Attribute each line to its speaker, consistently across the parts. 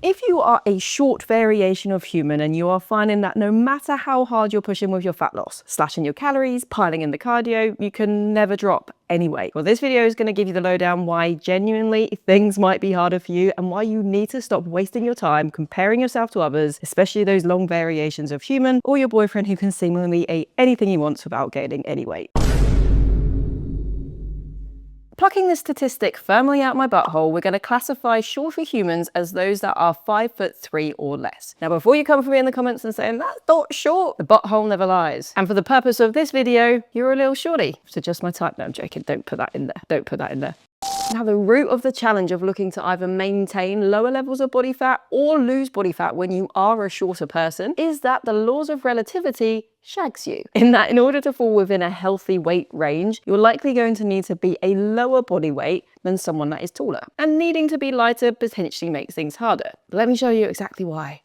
Speaker 1: If you are a short variation of human and you are finding that no matter how hard you're pushing with your fat loss, slashing your calories, piling in the cardio, you can never drop any weight. Well, this video is going to give you the lowdown why genuinely things might be harder for you and why you need to stop wasting your time comparing yourself to others, especially those long variations of human or your boyfriend who can seemingly eat anything he wants without gaining any weight. Plucking this statistic firmly out my butthole, we're going to classify shorter humans as those that are 5'3" or less. Now, before you come for me in the comments and saying that's not short, the butthole never lies. And for the purpose of this video, you're a little shorty. So just my type. No, I'm joking. Don't put that in there. Don't put that in there. Now, the root of the challenge of looking to either maintain lower levels of body fat or lose body fat when you are a shorter person is that the laws of relativity shags you. In that, in order to fall within a healthy weight range, you're likely going to need to be a lower body weight than someone that is taller. And needing to be lighter potentially makes things harder. But let me show you exactly why.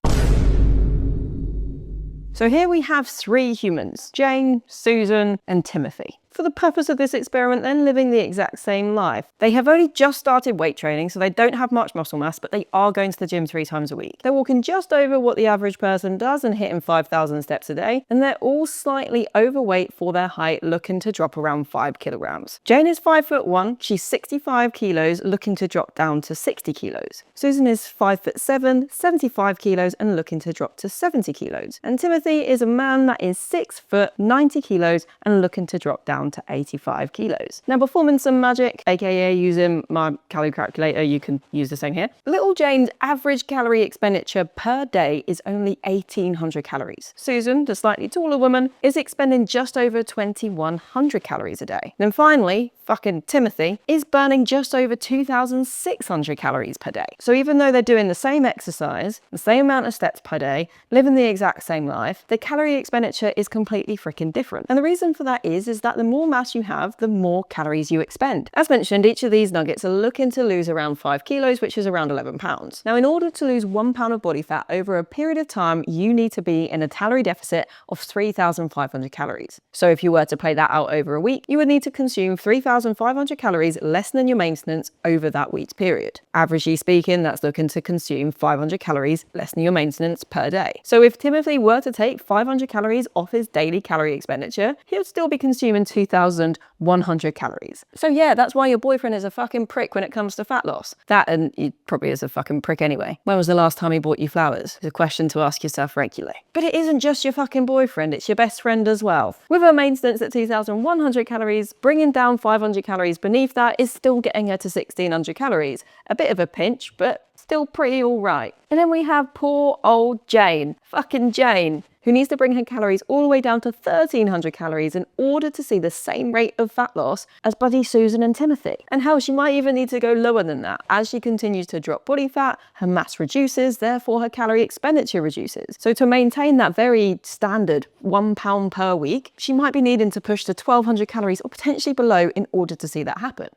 Speaker 1: So here we have three humans, Jane, Susan, and Timothy. For the purpose of this experiment, then, living the exact same life. They have only just started weight training, so they don't have much muscle mass, but they are going to the gym 3 times a week. They're walking just over what the average person does and hitting 5,000 steps a day, and they're all slightly overweight for their height, looking to drop around 5 kilograms. Jane is 5'1", she's 65 kilos, looking to drop down to 60 kilos. Susan is 5'7", 75 kilos, and looking to drop to 70 kilos. And Timothy is a man that is 6 foot, 90 kilos, and looking to drop down to 85 kilos. Now, performing some magic, aka using my calorie calculator, you can use the same here. Little Jane's average calorie expenditure per day is only 1,800 calories. Susan, the slightly taller woman, is expending just over 2,100 calories a day. Then finally, fucking Timothy is burning just over 2,600 calories per day. So even though they're doing the same exercise, the same amount of steps per day, living the exact same life, the calorie expenditure is completely freaking different. And the reason for that is that the more mass you have, the more calories you expend. As mentioned, each of these nuggets are looking to lose around 5 kilos, which is around 11 pounds. Now, in order to lose 1 pound of body fat over a period of time, you need to be in a calorie deficit of 3,500 calories. So if you were to play that out over a week, you would need to consume 3,500 calories less than your maintenance over that week's period. Averagely speaking, that's looking to consume 500 calories less than your maintenance per day. So if Timothy were to take 500 calories off his daily calorie expenditure, he would still be consuming 2,100 calories. So yeah, that's why your boyfriend is a fucking prick when it comes to fat loss. That, and he probably is a fucking prick anyway. When was the last time he bought you flowers? It's a question to ask yourself regularly. But it isn't just your fucking boyfriend, it's your best friend as well. With her maintenance at 2,100 calories, bringing down 500 calories beneath that is still getting her to 1,600 calories. A bit of a pinch, but still pretty alright. And then we have poor old Jane, fucking Jane, who needs to bring her calories all the way down to 1,300 calories in order to see the same rate of fat loss as buddy Susan and Timothy. And hell, she might even need to go lower than that. As she continues to drop body fat, her mass reduces, therefore her calorie expenditure reduces. So to maintain that very standard 1 pound per week, she might be needing to push to 1,200 calories or potentially below in order to see that happen.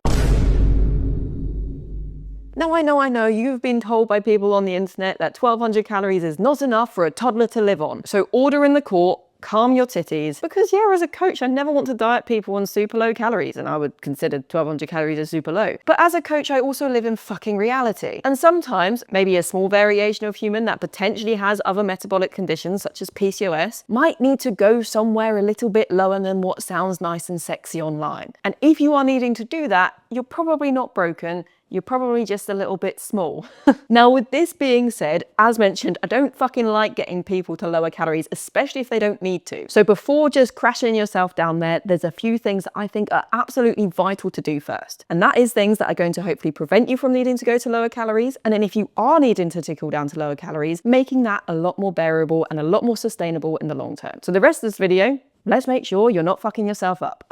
Speaker 1: Now, I know, you've been told by people on the internet that 1,200 calories is not enough for a toddler to live on. So order in the court, calm your titties. Because yeah, as a coach, I never want to diet people on super low calories, and I would consider 1,200 calories as super low. But as a coach, I also live in fucking reality. And sometimes, maybe a small variation of human that potentially has other metabolic conditions, such as PCOS, might need to go somewhere a little bit lower than what sounds nice and sexy online. And if you are needing to do that, you're probably not broken. You're probably just a little bit small. Now, with this being said, as mentioned, I don't fucking like getting people to lower calories, especially if they don't need to. So before just crashing yourself down there's a few things that I think are absolutely vital to do first. And that is things that are going to hopefully prevent you from needing to go to lower calories. And then if you are needing to tickle down to lower calories, making that a lot more bearable and a lot more sustainable in the long term. So the rest of this video, let's make sure you're not fucking yourself up.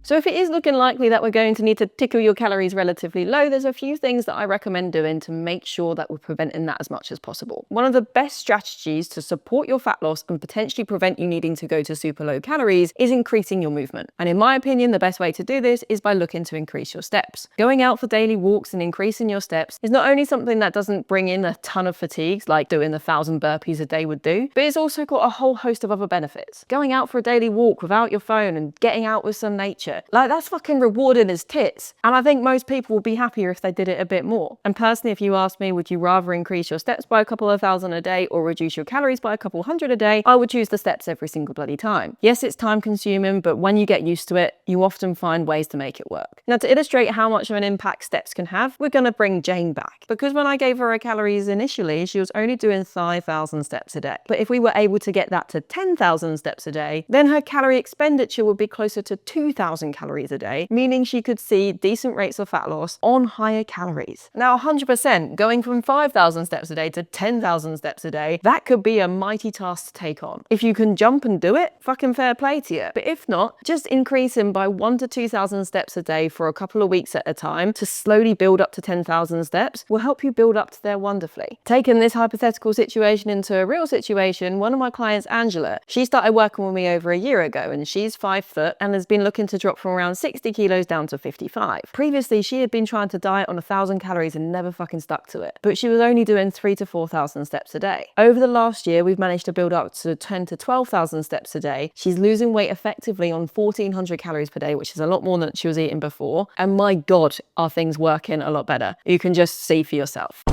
Speaker 1: So if it is looking likely that we're going to need to tickle your calories relatively low, there's a few things that I recommend doing to make sure that we're preventing that as much as possible. One of the best strategies to support your fat loss and potentially prevent you needing to go to super low calories is increasing your movement. And in my opinion, the best way to do this is by looking to increase your steps. Going out for daily walks and increasing your steps is not only something that doesn't bring in a ton of fatigues like doing 1,000 burpees a day would do, but it's also got a whole host of other benefits. Going out for a daily walk without your phone and getting out with some nature stronger. Like, that's fucking rewarding as tits. And I think most people would be happier if they did it a bit more. And personally, if you ask me, would you rather increase your steps by a couple of thousand a day or reduce your calories by a couple hundred a day? I would choose the steps every single bloody time. Yes, it's time consuming, but when you get used to it, you often find ways to make it work. Now, to illustrate how much of an impact steps can have, we're going to bring Jane back. Because when I gave her her calories initially, she was only doing 5,000 steps a day. But if we were able to get that to 10,000 steps a day, then her calorie expenditure would be closer to 2,000 calories a day, meaning she could see decent rates of fat loss on higher calories. Now, 100%, going from 5,000 steps a day to 10,000 steps a day, that could be a mighty task to take on. If you can jump and do it, fucking fair play to you. But if not, just increasing by 1,000 to 2,000 steps a day for a couple of weeks at a time to slowly build up to 10,000 steps will help you build up to there wonderfully. Taking this hypothetical situation into a real situation, one of my clients, Angela, she started working with me over a year ago, and she's 5 foot and has been looking to drop from around 60 kilos down to 55. Previously, she had been trying to diet on 1,000 calories and never fucking stuck to it, but she was only doing 3,000 to 4,000 steps a day. Over the last year, we've managed to build up to 10,000 to 12,000 steps a day. She's losing weight effectively on 1,400 calories per day, which is a lot more than she was eating before. And my God, are things working a lot better. You can just see for yourself.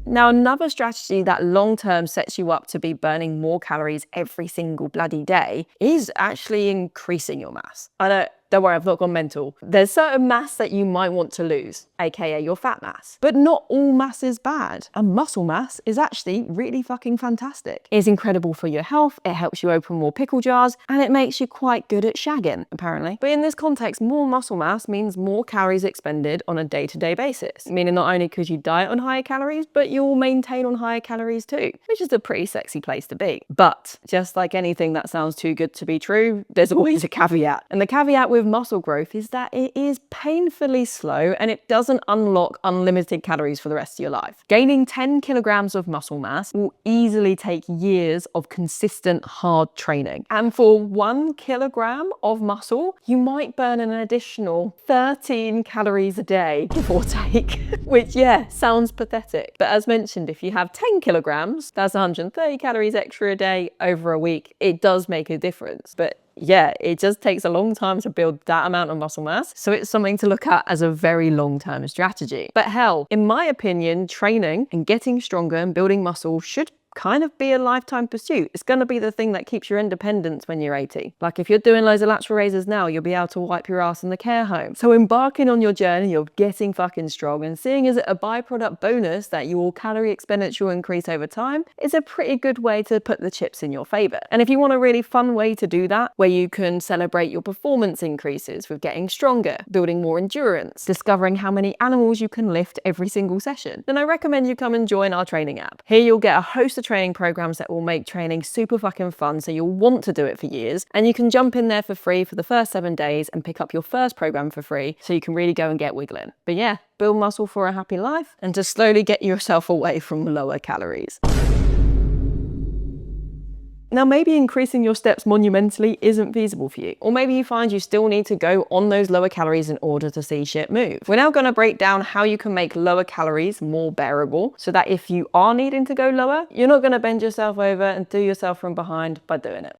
Speaker 1: Now, another strategy that long-term sets you up to be burning more calories every single bloody day is actually increasing your mass. I know, don't worry, I've not gone mental. There's certain mass that you might want to lose, aka your fat mass. But not all mass is bad. And muscle mass is actually really fucking fantastic. It's incredible for your health, it helps you open more pickle jars, and it makes you quite good at shagging, apparently. But in this context, more muscle mass means more calories expended on a day-to-day basis. Meaning not only could you diet on higher calories, but you'll maintain on higher calories too, which is a pretty sexy place to be. But just like anything that sounds too good to be true, there's always a caveat. And the caveat with muscle growth is that it is painfully slow and it doesn't unlock unlimited calories for the rest of your life. Gaining 10 kilograms of muscle mass will easily take years of consistent hard training. And for 1 kilogram of muscle, you might burn an additional 13 calories a day, give or take, which, yeah, sounds pathetic. But as mentioned, if you have 10 kilograms, that's 130 calories extra a day over a week. It does make a difference. But yeah, it just takes a long time to build that amount of muscle mass. So it's something to look at as a very long-term strategy. But hell, in my opinion, training and getting stronger and building muscle should kind of be a lifetime pursuit. It's going to be the thing that keeps your independence when you're 80. Like if you're doing loads of lateral raises now, you'll be able to wipe your ass in the care home. So embarking on your journey of getting fucking strong and seeing as a byproduct bonus that your calorie expenditure will increase over time is a pretty good way to put the chips in your favor. And if you want a really fun way to do that, where you can celebrate your performance increases with getting stronger, building more endurance, discovering how many animals you can lift every single session, then I recommend you come and join our training app. Here you'll get a host of training programs that will make training super fucking fun, so you'll want to do it for years, and you can jump in there for free for the first 7 days and pick up your first program for free, so you can really go and get wiggling. But yeah, build muscle for a happy life and to slowly get yourself away from lower calories. Now, maybe increasing your steps monumentally isn't feasible for you, or maybe you find you still need to go on those lower calories in order to see shit move. We're now going to break down how you can make lower calories more bearable so that if you are needing to go lower, you're not going to bend yourself over and do yourself from behind by doing it.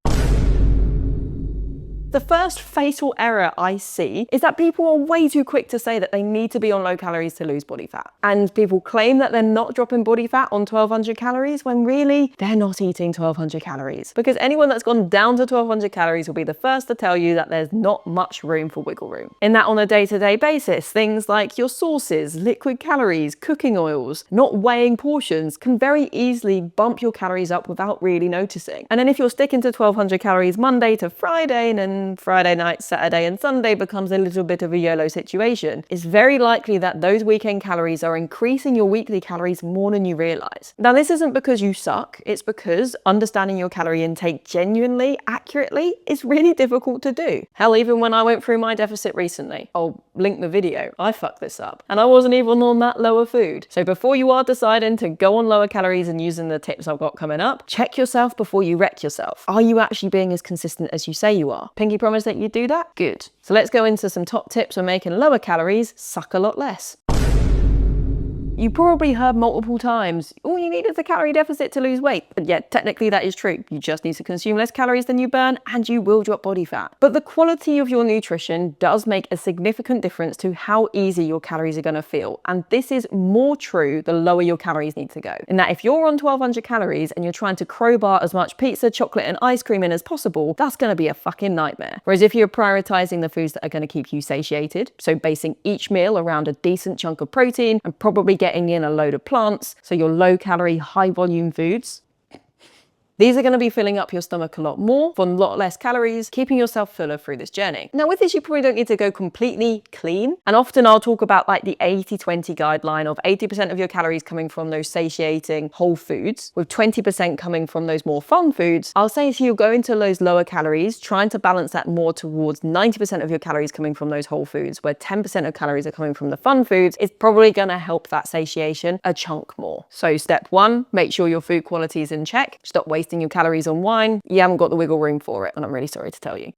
Speaker 1: The first fatal error I see is that people are way too quick to say that they need to be on low calories to lose body fat. And people claim that they're not dropping body fat on 1,200 calories when really they're not eating 1,200 calories. Because anyone that's gone down to 1,200 calories will be the first to tell you that there's not much room for wiggle room. In that on a day-to-day basis, things like your sauces, liquid calories, cooking oils, not weighing portions can very easily bump your calories up without really noticing. And then if you're sticking to 1,200 calories Monday to Friday and then Friday night, Saturday and Sunday becomes a little bit of a YOLO situation, it's very likely that those weekend calories are increasing your weekly calories more than you realize. Now, this isn't because you suck, it's because understanding your calorie intake genuinely, accurately is really difficult to do. Hell, even when I went through my deficit recently, I'll link the video, I fucked this up. And I wasn't even on that lower food. So before you are deciding to go on lower calories and using the tips I've got coming up, check yourself before you wreck yourself. Are you actually being as consistent as you say you are? Pinky promise that you do that? Good. So let's go into some top tips for making lower calories suck a lot less. You probably heard multiple times, all you need is a calorie deficit to lose weight. But yeah, technically that is true. You just need to consume less calories than you burn and you will drop body fat. But the quality of your nutrition does make a significant difference to how easy your calories are going to feel. And this is more true the lower your calories need to go. In that if you're on 1200 calories and you're trying to crowbar as much pizza, chocolate and ice cream in as possible, that's going to be a fucking nightmare. Whereas if you're prioritizing the foods that are going to keep you satiated, so basing each meal around a decent chunk of protein and probably getting in a load of plants, so your low calorie, high volume foods, these are going to be filling up your stomach a lot more for a lot less calories, keeping yourself fuller through this journey. Now with this, you probably don't need to go completely clean. And often I'll talk about like the 80-20 guideline of 80% of your calories coming from those satiating whole foods, with 20% coming from those more fun foods. I'll say if you go into those lower calories, trying to balance that more towards 90% of your calories coming from those whole foods, where 10% of calories are coming from the fun foods, is probably going to help that satiation a chunk more. So step one, make sure your food quality is in check. Stop wasting your calories on wine. You haven't got the wiggle room for it, and I'm really sorry to tell you.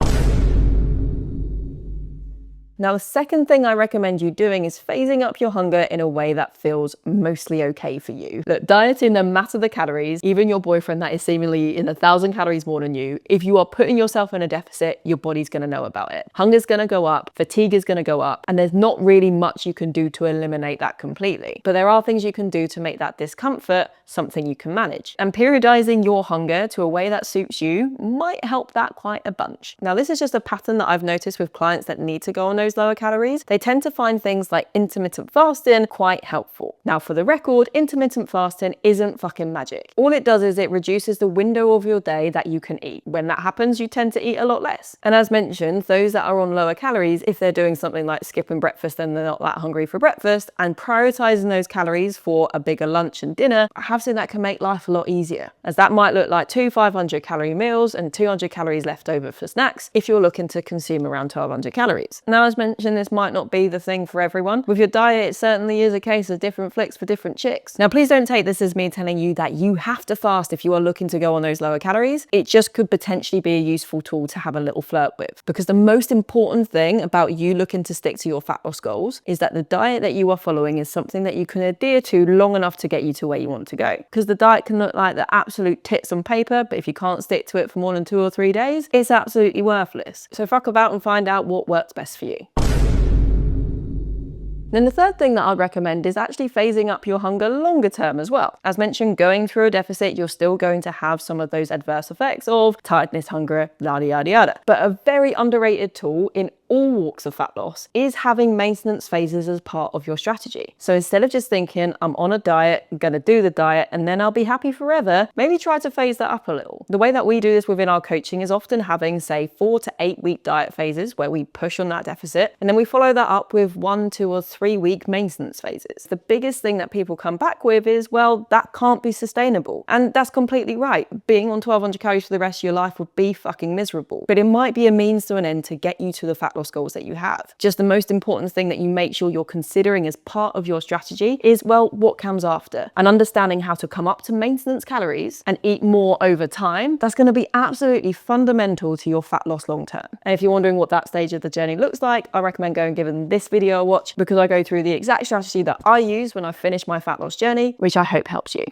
Speaker 1: Now, the second thing I recommend you doing is phasing up your hunger in a way that feels mostly okay for you. Look, dieting, no matter the calories, even your boyfriend that is seemingly in 1,000 calories more than you, if you are putting yourself in a deficit, your body's gonna know about it. Hunger's gonna go up, fatigue is gonna go up, and there's not really much you can do to eliminate that completely. But there are things you can do to make that discomfort something you can manage. And periodizing your hunger to a way that suits you might help that quite a bunch. Now, this is just a pattern that I've noticed with clients that need to go on those lower calories. They tend to find things like intermittent fasting quite helpful. Now, for the record, intermittent fasting isn't fucking magic. All it does is it reduces the window of your day that you can eat. When that happens, you tend to eat a lot less. And as mentioned, those that are on lower calories, if they're doing something like skipping breakfast and they're not that hungry for breakfast, and prioritizing those calories for a bigger lunch and dinner, I have seen that can make life a lot easier, as that might look like 2 500 calorie meals and 200 calories left over for snacks if you're looking to consume around 1200 calories. Now, as mentioned, this might not be the thing for everyone. With your diet, it certainly is a case of different flicks for different chicks. Now, please don't take this as me telling you that you have to fast if you are looking to go on those lower calories. It just could potentially be a useful tool to have a little flirt with, because the most important thing about you looking to stick to your fat loss goals is that the diet that you are following is something that you can adhere to long enough to get you to where you want to go. Because the diet can look like the absolute tits on paper, but if you can't stick to it for more than 2 or 3 days, it's absolutely worthless. So fuck about and find out what works best for you. Then the third thing that I'd recommend is actually phasing up your hunger longer term as well. As mentioned, going through a deficit, you're still going to have some of those adverse effects of tiredness, hunger, yada, yada, yada. But a very underrated tool in all walks of fat loss is having maintenance phases as part of your strategy. So instead of just thinking, I'm on a diet, I'm gonna do the diet, and then I'll be happy forever, maybe try to phase that up a little. The way that we do this within our coaching is often having, say, 4 to 8 week diet phases where we push on that deficit, and then we follow that up with 1, 2, or 3 week maintenance phases. The biggest thing that people come back with is, well, that can't be sustainable. And that's completely right. Being on 1200 calories for the rest of your life would be fucking miserable. But it might be a means to an end to get you to the fat loss goals that you have. Just the most important thing that you make sure you're considering as part of your strategy is, well, what comes after? And understanding how to come up to maintenance calories and eat more over time, that's going to be absolutely fundamental to your fat loss long term. And if you're wondering what that stage of the journey looks like, I recommend going and giving this video a watch, because I go through the exact strategy that I use when I finish my fat loss journey, which I hope helps you.